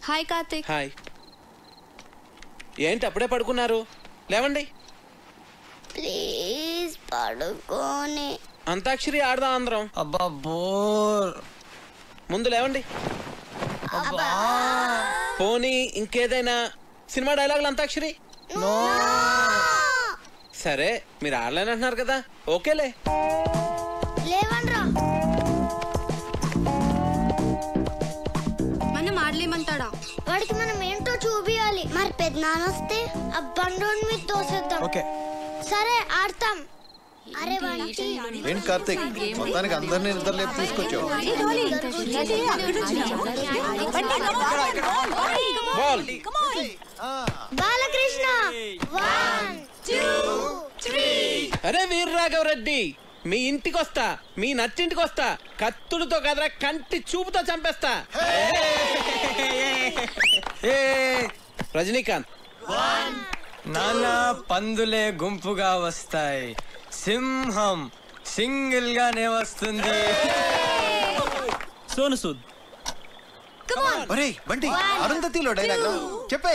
Hi Karthik. Hi. ఏంటి అప్పుడే పడుకున్నారు? లేవండి. ప్లీజ్ పడుకోని. అంతాక్షరి ఆడదాం అందరం. అబ్బా బోర్. ముందు లేవండి. పోనీ ఇంకేదైనా సినిమా డైలాగులు అంతాక్షరి. సరే మీరు ఆడలేనంటున్నారు కదా, ఓకేలే. లేవన్రా. మనం ఆడలేమంటాడా? వాడికి మనం ఏంటో చూపియాలి. మరి పెద్దనాన్న వస్తే ఆ బండోని మీద తోసేద్దాం. ఓకే సరే ఆడతాం. అరే వాడికి ఏంటి కార్తిక్, మొత్తానికి అందరినీ నిద్రలేపు తీసుకొచ్చావు. బాలకృష్ణ 1 2 3. అరే వీర్రాఘవరెడ్డి, మీ ఇంటికి వస్తా, మీ నచ్చింటికి వస్తా. కత్తులతో కదరా, కంటి చూపుతో చంపేస్తా. రజనీకాంత్. నానా పందులే గుంపుగా వస్తాయి, సింహం సింగిల్ గానే వస్తుంది. సోను సూద్. బంటి అరుంధతిలో డైలాగ్ చెప్పే.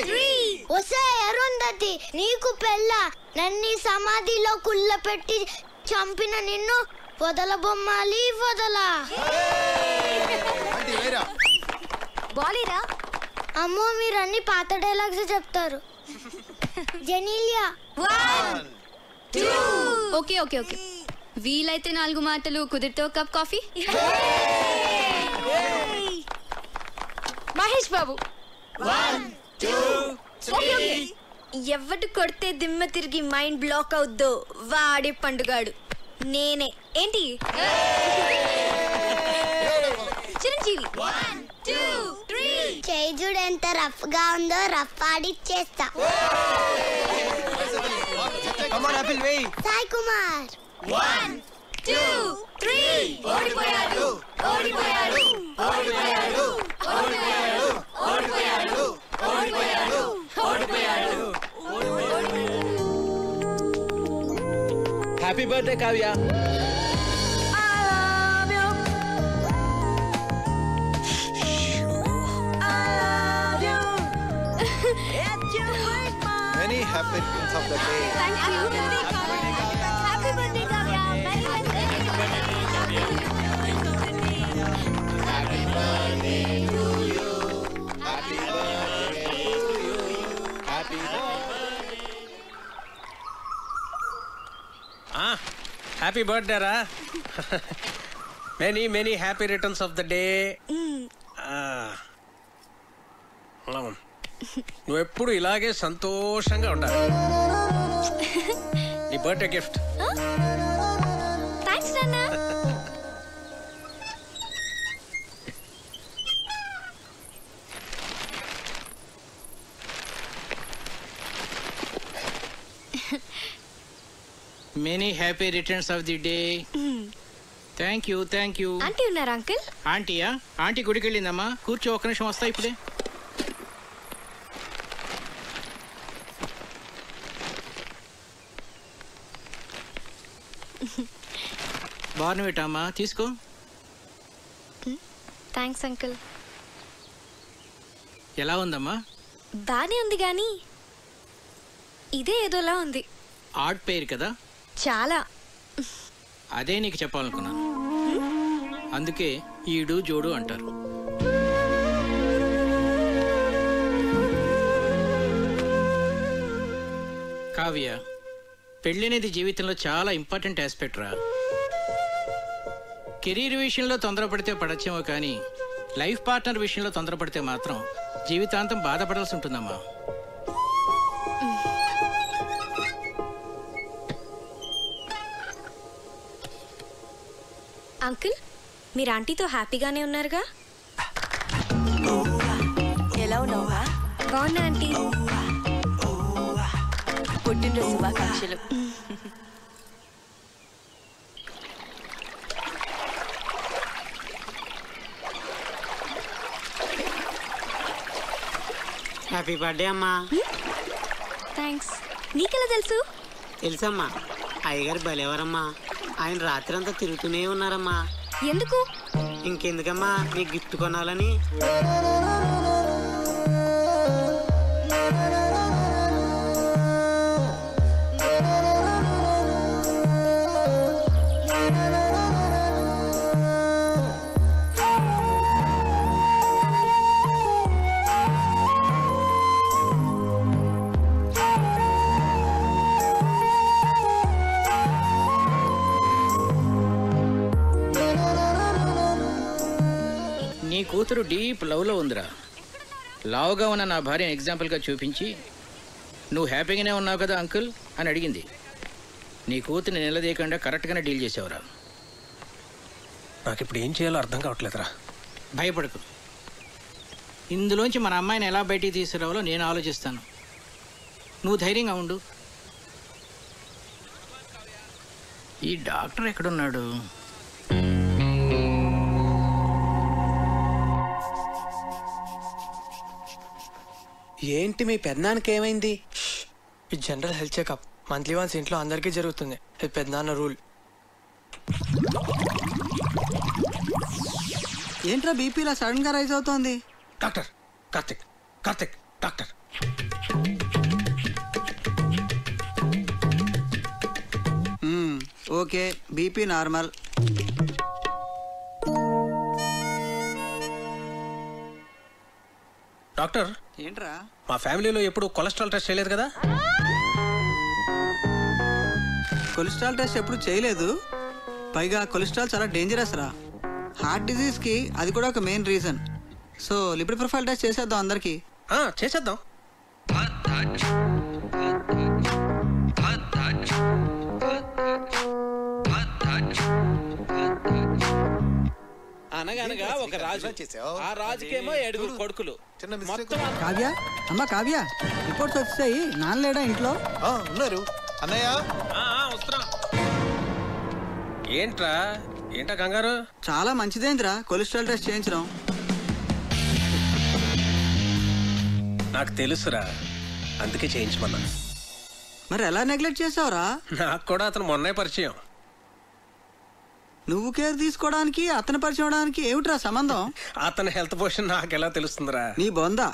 ఒసే అరుంధతి, నీకు పెళ్ళ నన్ను సమాధిలో కుళ్ళ పెట్టి చంపిన నిన్ను వదల బొమ్మాలి వదలా. బాలీరా. అమ్మో మీరు అన్ని పాత డైలాగ్స్ చెప్తారు. జెనీలియా 1 2. ఓకే ఓకే ఓకే, వీలైతే 4 మాటలు, కుదిరితే ఒక కప్ కాఫీ. మహేష్ బాబు 1 2 3. ఎవడు కొడితే దిమ్మ తిరిగి మైండ్ బ్లాక్ అవుద్దో వాడే పండుగాడు నేనే. ఏంటి చిరంజీవి 1 2 3. చేజుడు ఎంత రఫ్ గా ఉందో రఫ్ ఆడిచ్చేస్తా. సాయి కుమార్ 1 2 3. ఓడిపోయాడు ఓడిపోయాడు ఓడిపోయాడు ఓడిపోయాడు ఓడిపోయాడు ఓడిపోయాడు ఓడిపోయాడు. Happy birthday Kavya. Many happy returns of the day. Thank you. Happy birthday Kavya. Happy birthday to you. Happy birthday to you. Happy birthday. Happy birthday రా. Many many happy returns of the day. నువ్వు ఎప్పుడు ఇలాగే సంతోషంగా ఉండాలి. నీ birthday gift. Thanks నాన్న. Many happy returns of the day. Thank you thank you. Auntie ఉన్నారా uncle? ఆంటీయా? ఆంటీ గుడికి వెళ్ళిందమ్మా. కూర్చో, ఒక్క నిమిషం వస్తా ఇప్పుడే. బార్నవిటా తీసుకో. Thanks uncle. ఎలా ఉందమ్మా? బానే ఉంది కానీ ఇదే ఏదోలా ఉంది. ఆడ్ పేరు కదా. చాలా. అదే నీకు చెప్పాలనుకున్నాను. అందుకే ఈడు జోడు అంటారు. కావ్య, పెళ్ళి అనేది జీవితంలో చాలా ఇంపార్టెంట్ ఆస్పెక్ట్ రా. కెరీర్ విషయంలో తొందరపడితే పడచ్చేమో కానీ లైఫ్ పార్ట్నర్ విషయంలో తొందరపడితే మాత్రం జీవితాంతం బాధపడాల్సి ఉంటుందమ్మా. అంకుల్, మీరు ఆంటీతో హ్యాపీగానే ఉన్నారుగా? ఎలా ఉన్నావా? బాగున్నా ఆంటీ. పుట్టినరోజు శుభాకాంక్షలు. హ్యాపీ బర్త్డే అమ్మా. థ్యాంక్స్. నీకెలా తెలుసు? తెలుసమ్మా, అయ్యగారు బలేవారమ్మా. ఆయన రాత్రి అంతా తిరుగుతూనే ఉన్నారమ్మా. ఎందుకు? ఇంకెందుకమ్మా, మీకు గిఫ్ట్ కొనాలని. నీ కూతురు డీప్ లవ్లో ఉందిరా. లావుగా ఉన్న నా భార్యను ఎగ్జాంపుల్గా చూపించి నువ్వు హ్యాపీగానే ఉన్నావు కదా అంకుల్ అని అడిగింది. నీ కూతురిని నిలదీయకుండా కరెక్ట్గానే డీల్ చేసావురా. నాకు ఇప్పుడు ఏం చేయాలో అర్థం కావట్లేదురా. భయపడకు, ఇందులోంచి మన అమ్మాయిని ఎలా బయటికి తీసుకురావాలో నేను ఆలోచిస్తాను. నువ్వు ధైర్యంగా ఉండు. ఈ డాక్టర్ ఎక్కడున్నాడు? ఏంటి మీ పెద్దనాన్నకి ఏమైంది? ఇది general health checkup. Monthly once ఇంట్లో అందరికీ జరుగుతుంది. ఇది పెద్దనాన్న రూల్. ఏంట్రా బీపీ ఇలా సడన్ గా రైజ్ అవుతోంది? Doctor Karthik, Karthik doctor. Okay, BP normal. Doctor ఏంట్రా? మా ఫ్యామిలీలో ఎప్పుడు కొలెస్ట్రాల్ టెస్ట్ చేయలేదు కదా? కొలెస్ట్రాల్ టెస్ట్ ఎప్పుడు చేయలేదు. పైగా కొలెస్ట్రాల్ చాలా డేంజరస్ రా. హార్ట్ డిజీజ్కి అది కూడా ఒక main reason. So lipid profile test చేసేద్దాం అందరికి. చేసేద్దాం. అనగనగా ఒక రాజు, ఆ రాజుకేమో 7 కొడుకులు. మొత్తం కావ్య, అమ్మ కావ్య, రిపోర్ట్స్ వచ్చాయి. నాన్న లేడా ఇంట్లో? ఉన్నారు అన్నయ్య. ఏంటా కంగారు? చాలా మంచిదేంద్రా కొలెస్ట్రాల్ టెస్ట్ చేయించడం. నాకు తెలుసురా, అందుకే చేయించమన్నా. మరి ఎలా నెగ్లెక్ట్ చేసావురా? నాకు కూడా అతను మొన్నే పరిచయం. నువ్వు కేర్ తీసుకోవడానికి అతను పరిచయం అవడానికి ఏమిట్రా సంబంధం? అతని హెల్త్ పొజిషన్ నాకు ఎలా తెలుస్తుందిరా? నీ బొందా,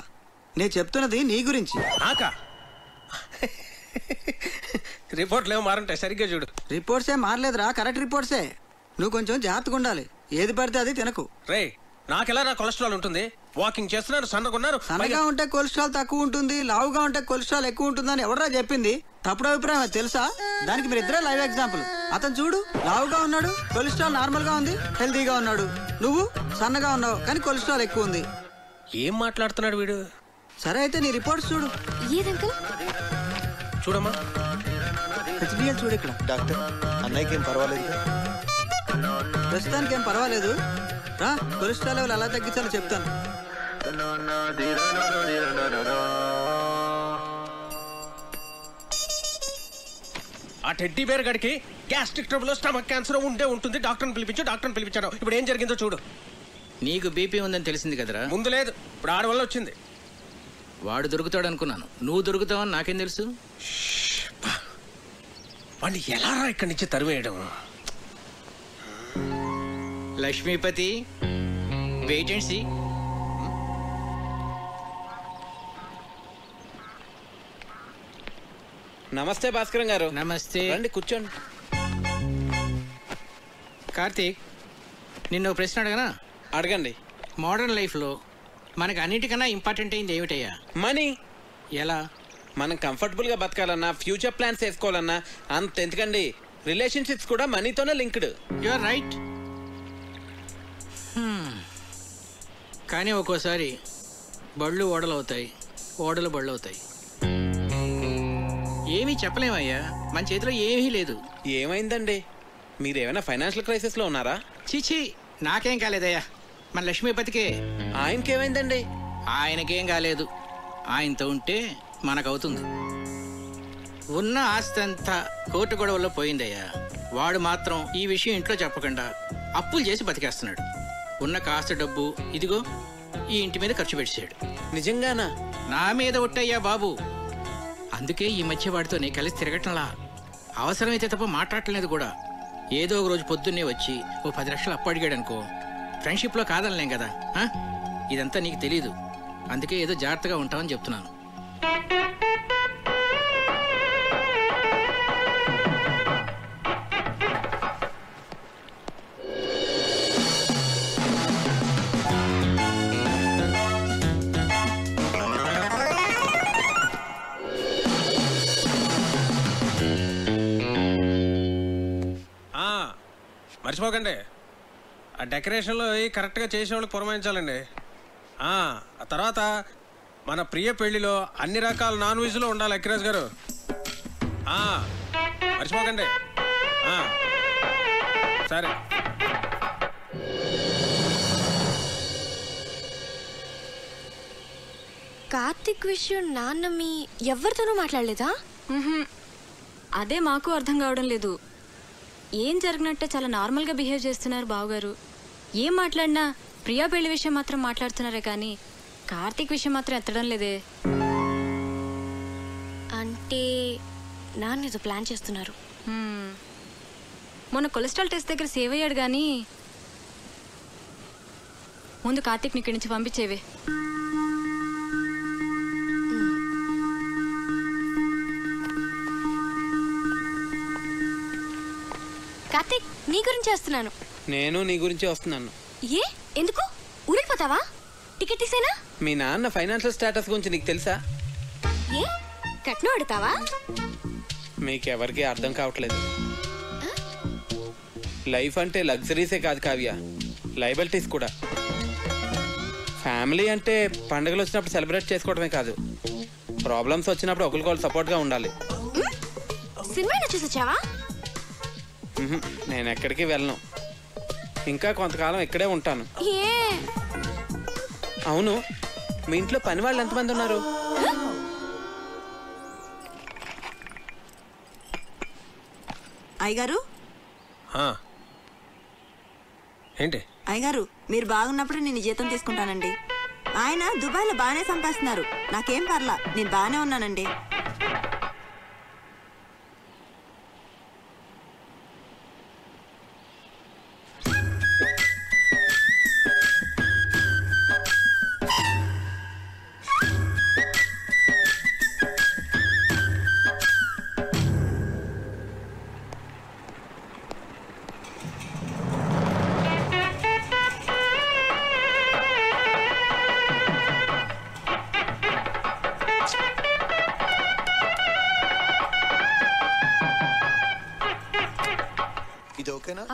నేను చెప్తున్నది నీ గురించి. నాకా? రిపోర్ట్లు ఏమో మారంటే సరిగ్గా చూడు. రిపోర్ట్సే మారలేదురా, కరెక్ట్ రిపోర్ట్సే. నువ్వు కొంచెం జాగ్రత్తగా ఉండాలి. ఏది పడితే అది తినకు. రే, నాకెలా నా కొలెస్ట్రాల్ ఉంటుంది? వాకింగ్ చేస్తున్నాను, సన్నగున్నాను. సన్నగా ఉంటే కొలెస్ట్రాల్ తక్కువ ఉంటుంది, లావుగా ఉంటే కొలెస్ట్రాల్ ఎక్కువ ఉంటుందని ఎవడరా చెప్పింది? తప్పుడు అభిప్రాయం, తెలుసా? దానికి మీరు ఇద్దరే లైవ్ ఎగ్జాంపుల్. అతను చూడు, లావుగా ఉన్నాడు, కొలెస్ట్రాల్ నార్మల్ గా ఉంది, హెల్తీగా ఉన్నాడు. నువ్వు సన్నగా ఉన్నావు కానీ కొలెస్ట్రాల్ ఎక్కువ ఉంది. ఏం మాట్లాడుతున్నాడు వీడు? సరే అయితే నీ రిపోర్ట్స్ చూడు. ఏదంకల్? చూడమ్మా, హెచ్డిఎల్ చూడు. ఇక్కడ డాక్టర్ అన్నయ్యకి ఏం పర్వాలేదు. ప్రస్తుతానికి ఏం పర్వాలేదు. రా, కొలెస్ట్రాల్ లెవెల్ ఎలా తగ్గించాలో చెప్తాను. ఆ టెడ్డీ బేర్ గడికి గ్యాస్ట్రిక్ ట్రబుల్, స్టమక్ క్యాన్సర్ ఉంటుంది. డాక్టర్ని పిలిపించాను. ఇప్పుడు ఏం జరిగిందో చూడు. నీకు బీపీ ఉందని తెలిసింది కదరా? ముందు లేదు, ఇప్పుడు ఆడ వల్ల వచ్చింది. వాడు దొరుకుతాడు అనుకున్నాను, నువ్వు దొరుకుతావని నాకేం తెలుసు? వాడిని ఎలా రా ఇక్కడి నుంచి తరివేయడం? Lakshmipati, wait and see. నమస్తే భాస్కరం గారు. నమస్తే. రండి కూర్చోండి. కార్తీక్, నిన్ను ప్రశ్న అడగనా? అడగండి. మోడర్న్ లైఫ్లో మనకు అన్నిటికన్నా ఇంపార్టెంట్ అయింది ఏమిటయ్యా? మనీ. ఎలా? మనం కంఫర్టబుల్గా బతకాలన్నా, ఫ్యూచర్ ప్లాన్స్ వేసుకోవాలన్నా అంత ఎందుకండి, రిలేషన్షిప్స్ కూడా మనీతోనే లింక్డ్. You are right. కానీ ఒక్కోసారి బళ్ళు ఓడలు అవుతాయి, ఓడలు బళ్ళు అవుతాయి. ఏమీ చెప్పలేమయ్యా, మన చేతిలో ఏమీ లేదు. ఏమైందండి? మీరేమైనా ఫైనాన్షియల్ క్రైసిస్లో ఉన్నారా? చీచీ, నాకేం కాలేదయ్యా, మన లక్ష్మీపతికే. ఆయనకేమైందండి? ఆయనకేం కాలేదు. ఆయనతో ఉంటే మనకవుతుంది. ఉన్న ఆస్తి అంతా కోర్టు గొడవల్లో పోయిందయ్యా. వాడు మాత్రం ఈ విషయం ఇంట్లో చెప్పకుండా అప్పులు చేసి బతికేస్తున్నాడు. ఉన్న కాస్త డబ్బు ఇదిగో ఈ ఇంటి మీద ఖర్చు పెట్టాడు. నిజంగానా? నా మీద ఒట్టయ్యా బాబు. అందుకే ఈ మధ్య వాడితో నేను కలిసి తిరగటంలా. అవసరమైతే తప్ప మాట్లాడలేదు కూడా. ఏదో ఒక రోజు పొద్దున్నే వచ్చి ఓ 10 లక్షలు అప్పు అడిగాడు అనుకో, ఫ్రెండ్షిప్లో కాదనలేం కదా. ఇదంతా నీకు తెలీదు, అందుకే ఏదో జాగ్రత్తగా ఉంటామని చెప్తున్నాను. మర్చిపోకండి, ఆ డెకరేషన్లో కరెక్ట్గా చేసేవాళ్ళకి పురమాయించాలండి. ఆ తర్వాత మన ప్రియ పెళ్లిలో అన్ని రకాల నాన్ వెజ్లో ఉండాలి అఖిరాజ్ గారు. మర్చిపోకండి. సరే. కార్తిక్ విషయం నాన్న మీ ఎవరితోనూ మాట్లాడలేదా? అదే మాకు అర్థం కావడం లేదు. ఏం జరిగినట్టే చాలా నార్మల్గా బిహేవ్ చేస్తున్నారు బావగారు. ఏం మాట్లాడినా ప్రియా పెళ్లి విషయం మాత్రం మాట్లాడుతున్నారే కానీ కార్తిక్ విషయం మాత్రం ఎత్తడం లేదే. అంటే నాన్న ఏదో ప్లాన్ చేస్తున్నారు. మొన్న కొలెస్ట్రాల్ టెస్ట్ దగ్గర సేవ్ అయ్యాడు కానీ ముందు కార్తిక్ని ఇక్కడి నుంచి పంపించేవే. కార్తిక్ నీ గురించి వస్తున్నాను. నేను నీ గురించి వస్తున్నాను. ఏ ఎందుకు ఊరికి పోతావా? టికెట్ తీసేనా? మీ నాన్న ఫైనాన్షియల్ స్టేటస్ గురించి నీకు తెలుసా? ఏ కట్నం అడుగుతావా? మీకెవరికి అర్థం కావట్లేదు. లైఫ్ అంటే లగ్జరీసే కాదు కావ్య, లయబిలిటీస్ కూడా. ఫ్యామిలీ అంటే పండుగలు వచ్చినప్పుడు సెలబ్రేట్ చేసుకోవడమే కాదు, ప్రాబ్లమ్స్ వచ్చినప్పుడు ఒకరికొకరు సపోర్ట్గా ఉండాలి. సినిమా చూసి వచ్చావా? నేను ఎక్కడికి వెళ్ళను, ఇంకా కొంతకాలం ఇక్కడే ఉంటాను. అవును, మీ ఇంట్లో పని వాళ్ళు ఎంతమంది ఉన్నారు? అయ్యగారు ఏంటి? అయ్యగారు మీరు బాగున్నప్పుడు నేను జీతం తీసుకుంటానండి. ఆయన దుబాయ్లో బాగానే సంపాదిస్తున్నారు, నాకేం పర్లా, నేను బాగానే ఉన్నానండి.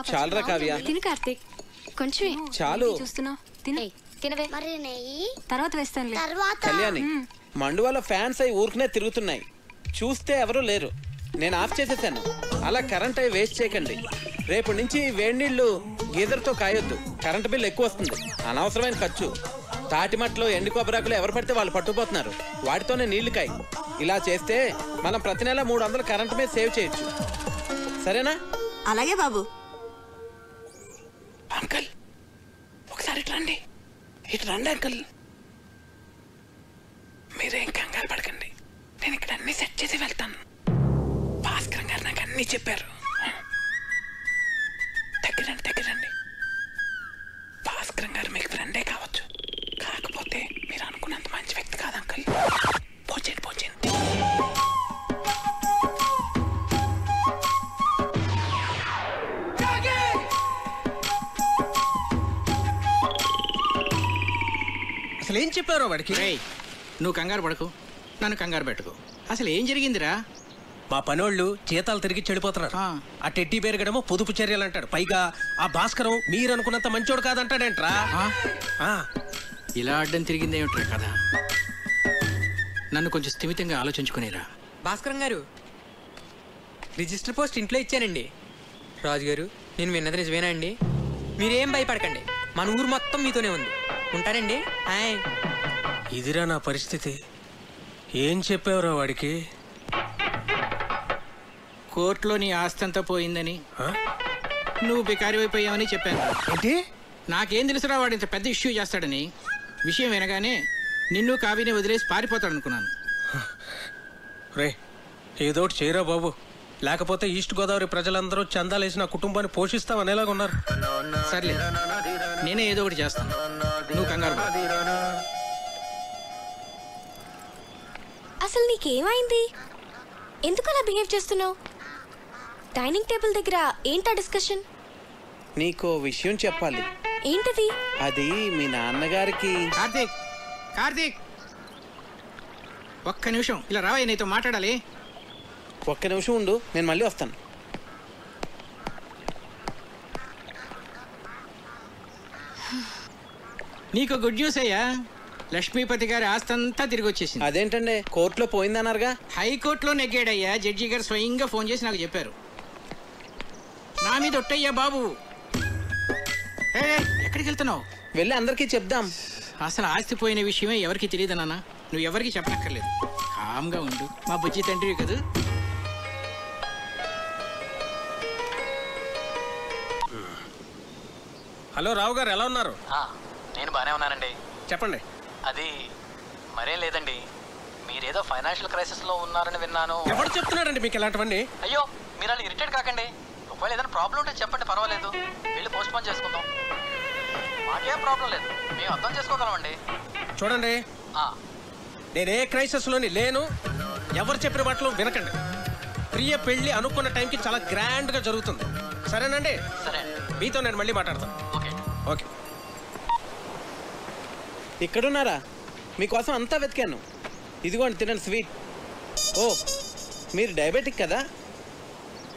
చాలురా కావ్య. తిను కార్తిక్, కొంచెమే చాలు. చూస్తున్నావు, తినే తినవే. మరి నెయ్యి తర్వాత వేస్తాను. కళ్యాణి, మండువాల ఫ్యాన్స్ అయి ఊరుకునే తిరుగుతున్నాయి, చూస్తే ఎవరూ లేరు. నేను ఆఫ్ చేసేసాను. అలా కరెంట్ అయి వేస్ట్ చేయకండి. రేపు నుంచి వేడి నీళ్లు గీజర్తో కాయొద్దు, కరెంట్ బిల్ ఎక్కువ వస్తుంది, అనవసరమైన ఖర్చు. తాటిమట్లో ఎండు కొబ్బరాకులు ఎవరు పడితే వాళ్ళు పట్టుకుపోతున్నారు, వాటితోనే నీళ్లు కాయి. ఇలా చేస్తే మనం ప్రతి నెల 300 కరెంట్ మీద సేవ్ చేయొచ్చు. సరేనా? అలాగే బాబు. అంకల్ ఒకసారి ఇటు రండి. ఇటు రండి అంకల్. మీరేం కంగారు పడకండి, నేను ఇక్కడ అన్ని సెట్ చేసి వెళ్తాను. భాస్కర్ గారు నాకు అన్ని చెప్పారు. దగ్గరండి దగ్గరండి. భాస్కర్ గారు మీకు ఫ్రెండే కావచ్చు, కాకపోతే మీరు అనుకున్నంత మంచి వ్యక్తి కాదు అంకల్. పోచండి పోచండి. అసలు ఏం చెప్పారో వాడికి? నువ్వు కంగారు పడకు, నన్ను కంగారు పెట్టుకో. అసలు ఏం జరిగిందిరా? మా పనోళ్ళు జీతాలు తిరిగి చెడిపోతున్నారు. ఆ టెడ్డీ బేర్ గడమో పొదుపు చర్యలు అంటాడు, పైగా ఆ భాస్కరం మీరు అనుకున్నంత మంచోడు కాదంటాడేంట్రా. ఇలా అడ్డం తిరిగిందేమిట్రా కదా. నన్ను కొంచెం స్థిమితంగా ఆలోచించుకునేరా. భాస్కరం గారు, రిజిస్టర్ పోస్ట్ ఇంట్లో ఇచ్చానండి. రాజుగారు, నేను విన్నది నిజమేనా అండి? మీరేం భయపడకండి, మన ఊరు మొత్తం మీతోనే ఉంది. ఉంటానండి. ఇదిరా నా పరిస్థితి. ఏం చెప్పావురా వాడికి? కోర్టులో నీ ఆస్తి అంతా పోయిందని, నువ్వు బికారివైపోయావని చెప్పాను. ఏంటి? నాకేం తెలుసురా వాడు ఇంత పెద్ద ఇష్యూ చేస్తాడని. విషయం వినగానే నిన్ను కావిని వదిలేసి పారిపోతాడు అనుకున్నాను. రే, ఏదోటి చేయరా బాబు, లేకపోతే ఈస్ట్ గోదావరి ప్రజలందరూ చందాలేసి నా కుటుంబాన్ని పోషిస్తామనేలాగా ఉన్నారు. సర్లే, నేనే ఏదో ఒకటి చేస్తాను, నువ్వు కంగారు పడకు. అసలు నీకేమైంది? ఎందుకు అలా బిహేవ్ చేస్తున్నావు? డైనింగ్ టేబుల్ దగ్గర ఏంటా డిస్కషన్? నీకో విషయం చెప్పాలి. ఏంటది? అది మీ నాన్నగారికి. కార్తీక్, కార్తీక్, ఒక్క నిమిషం ఇలా రావయ్య, నీతో మాట్లాడాలి. ఒక్క నిమిషం ఉండు, నేను మళ్ళీ వస్తాను. నీకు గుడ్ న్యూస్ అయ్యా, లక్ష్మీపతి గారి ఆస్తి అంతా తిరిగి వచ్చేసింది. అదేంటండి కోర్టులో పోయిందన్నారుగా? హైకోర్టులో నెగ్గాడయ్యా. జడ్జి గారు స్వయంగా ఫోన్ చేసి నాకు చెప్పారు. నా మీద ఒట్టయ్యా బాబు. ఎక్కడికి వెళ్తున్నావు? వెళ్ళి అందరికీ చెప్దాం. అసలు ఆస్తి పోయిన విషయమే ఎవరికి తెలియదు నాన్న. నువ్వు ఎవరికి చెప్పనక్కర్లేదు. కామ్గా ఉండు, మా బుజ్జి తండ్రి కదా. హలో రావు గారు, ఎలా ఉన్నారు? నేను బాగానే ఉన్నానండి. చెప్పండి. అది మరేం లేదండి, మీరేదో ఫైనాన్షియల్ క్రైసిస్లో ఉన్నారని విన్నాను. ఎవరు చెప్తున్నారండి మీకు ఇలాంటివన్నీ? అయ్యో, మీరు అలా ఇరిటేట్ కాకండి. ఒకవేళ ఏదైనా ప్రాబ్లం ఉంటే చెప్పండి, పర్వాలేదు. వెళ్ళి పోస్ట్ పోన్ చేసుకుందాం. మాకేం ప్రాబ్లం లేదు, మేము అర్థం చేసుకోగలమండి. చూడండి, నేను ఏ క్రైసిస్లోని లేను. ఎవరు చెప్పిన మాటలు వినకండి. ప్రియ పెళ్లి అనుకున్న టైంకి చాలా గ్రాండ్గా జరుగుతుంది. సరేనండి? సరే, మీతో నేను మళ్ళీ మాట్లాడతాను. Okay okay. ఇక్కడున్నారా? మీకోసం అంతా వెతికాను. ఇదిగోండి తినండి స్వీట్. ఓ, మీరు డయాబెటిక్ కదా?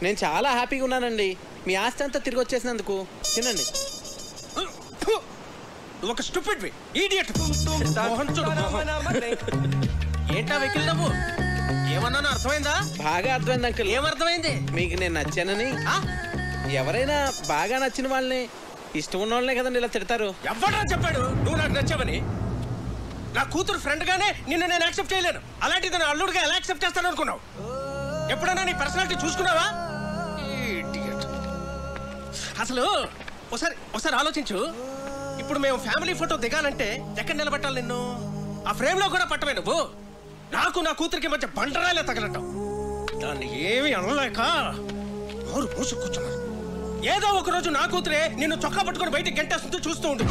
నేను చాలా హ్యాపీగా ఉన్నానండి మీ ఆస్తి అంతా తిరిగి వచ్చేసినందుకు. తినండి. ఒక స్టూపిడ్ ఇడియట్. ఏంటా వెకిల్ నవ్వు? ఏమన్నానో అర్థమైందా? బాగా అర్థమైంది అంకుల్. ఏమర్థమైంది? మీకు నేను నచ్చానని. ఎవరైనా బాగా నచ్చిన వాళ్ళని, ఇష్టం ఉన్న వాళ్ళనే కదండి ఇలా తిడతారు. ఎవడరా చెప్పాడు నువ్వు నాకు నచ్చావని? నా కూతురు ఫ్రెండ్ గానే నిన్ను నేను యాక్సెప్ట్ చేయలేను. అలాంటిది నా అల్లుడిగా ఎలా యాక్సెప్ట్ చేస్తాను అనుకున్నావు? ఎప్పుడైనా నీ పర్సనాలిటీ చూసుకున్నావా? అసలు ఒకసారి ఆలోచించు. ఇప్పుడు మేము ఫ్యామిలీ ఫోటో దిగాలంటే ఎక్కడ నిలబెట్టాలి నిన్ను? ఆ ఫ్రేమ్ లో కూడా పట్టవే నువ్వు. నాకు నా కూతురికి మధ్య బండరాలే తగలటం. దాన్ని ఏమి అనలేక నోరు మూసు కూర్చున్నాను. ఏదో ఒక రోజు నా కూతురే నిన్ను చొక్కా పట్టుకొని బయటికి గంటేస్తుంటే చూస్తూ ఉండు.